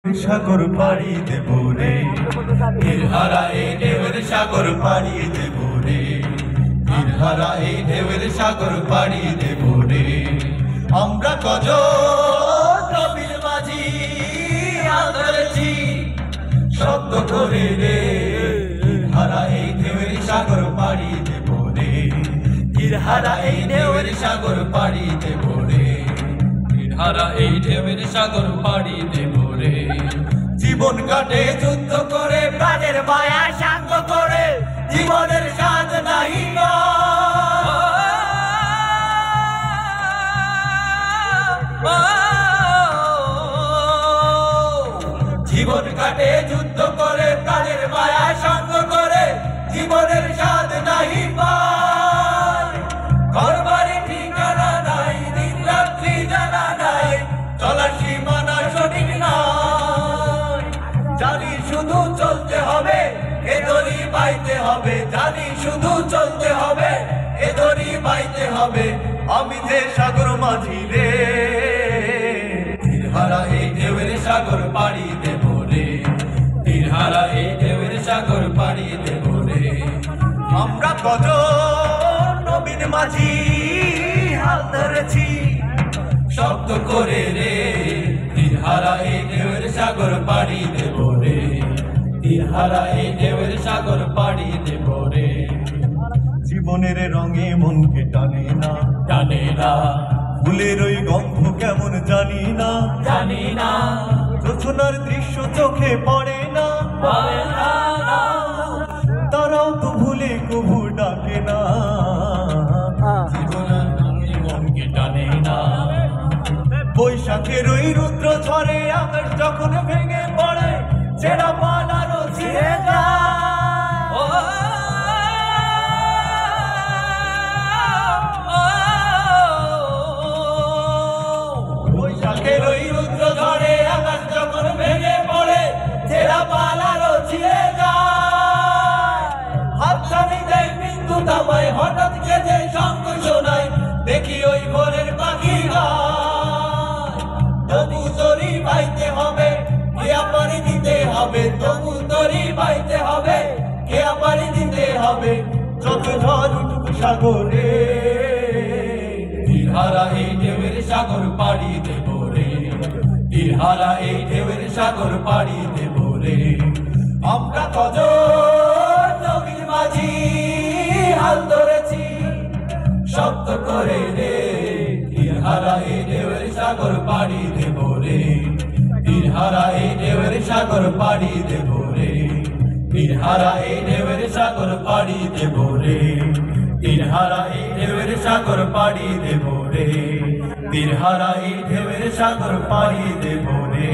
সাগর পাড়ি দেব রে, তীরহারা এই ঢেউয়ের সাগর পাড়ি দেব রে, তীরহারা এই ঢেউয়ের সাগর পাড়ি দেব রে। আমরা কজন নবীর মাঝি আদরেছি শব্দ করে রে, তীরহারা এই ঢেউয়ের সাগর পাড়ি দেব রে, তীরহারা এই ঢেউয়ের সাগর পাড়ি দেব রে, তীরহারা এই ঢেউয়ের সাগর পাড়ি দেব রে। জীবন কাটে যুদ্ধ করে, প্রাণের মায়া সাঙ্গ করে, জীবনের স্বাদ নাই না। জীবন কাটে যুদ্ধ করে, প্রাণের মায়া সাঙ্গ করে, জীবনের স্বাদ নাই পায়। ঘরবাড়ি ঠিকানা নাই, দিন রাত্রি জানা নাই, চলার সীমানা সঠিক নাই। জানি শুধু চলতে হবে, এ দড়ি বাইতে হবে, জানি শুধু চলতে হবে, এ দড়ি বাইতে হবে। আমি যে সাগর মাঝি রে, তীরহারা এই ঢেউয়ের সাগর পাড়ি দেব রে, তীরহারা এই ঢেউয়ের সাগর পাড়ি দেব রে। আমরা কজন নবীন মাঝি হাল ধরেছি শব্দ করে রে, তীরহারা এই ঢেউয়ের সাগর পাড়ি দেব রে, তীরহারা এই ঢেউয়ের সাগর পাড়ি দেব রে। জীবনের রঙে মনকে টানে না, টানে না, ফুলের ওই গন্ধ কেমন জানি না, জানি না, যোছনার দৃশ্য চোখে পড়ে না, পড়ে না, তারাও তো ভুলে কবু ডাকে না। জীবনের রঙে মনকে টানে না, বৈশাখের ওই রুদ্র ঝড়ে আকাশ যখন ভেঙে পড়ে, ছেঁড়া পালারও ছিঁড়ে যায়। বৈশাখের ওই রুদ্র ঝড়ে আকাশ যখন ভেঙে পড়ে, ছেঁড়া পালারও ছিঁড়ে যায়। হাতছানি দেয় বিন্দু দামায়, হঠাৎ কেঁদে শঙ্খ শোনায়, দেখি ওই ভোরের পাখি গায়। তবু দড়ি বাইতে হবে, কেয়া পাড়ি দিতে হবে, তবু দড়ি বাইতে হবে, কেয়া পাড়ি দিতে হবে। যত ঝড় উঠুক সাগরে, তীরহারা এই ঢেউয়ের সাগর পাড়ি দেব রে, তীরহারা এই ঢেউয়ের সাগর পাড়ি দেব রে। আমরা কজন নবীর মাঝি হাল ধরেছি শব্দ করে রে, তীরহারা এই ঢেউয়ের সাগর পাড়ি দেব রে, তীরহারা এই ঢেউয়ের সাগর পাড়ি দেব রে, তীরহারা এই ঢেউয়ের সাগর পাড়ি দেব রে, তীরহারা এই ঢেউয়ের সাগর পাড়ি দেব রে, তীরহারা এই ঢেউয়ের সাগর পাড়ি দেব রে।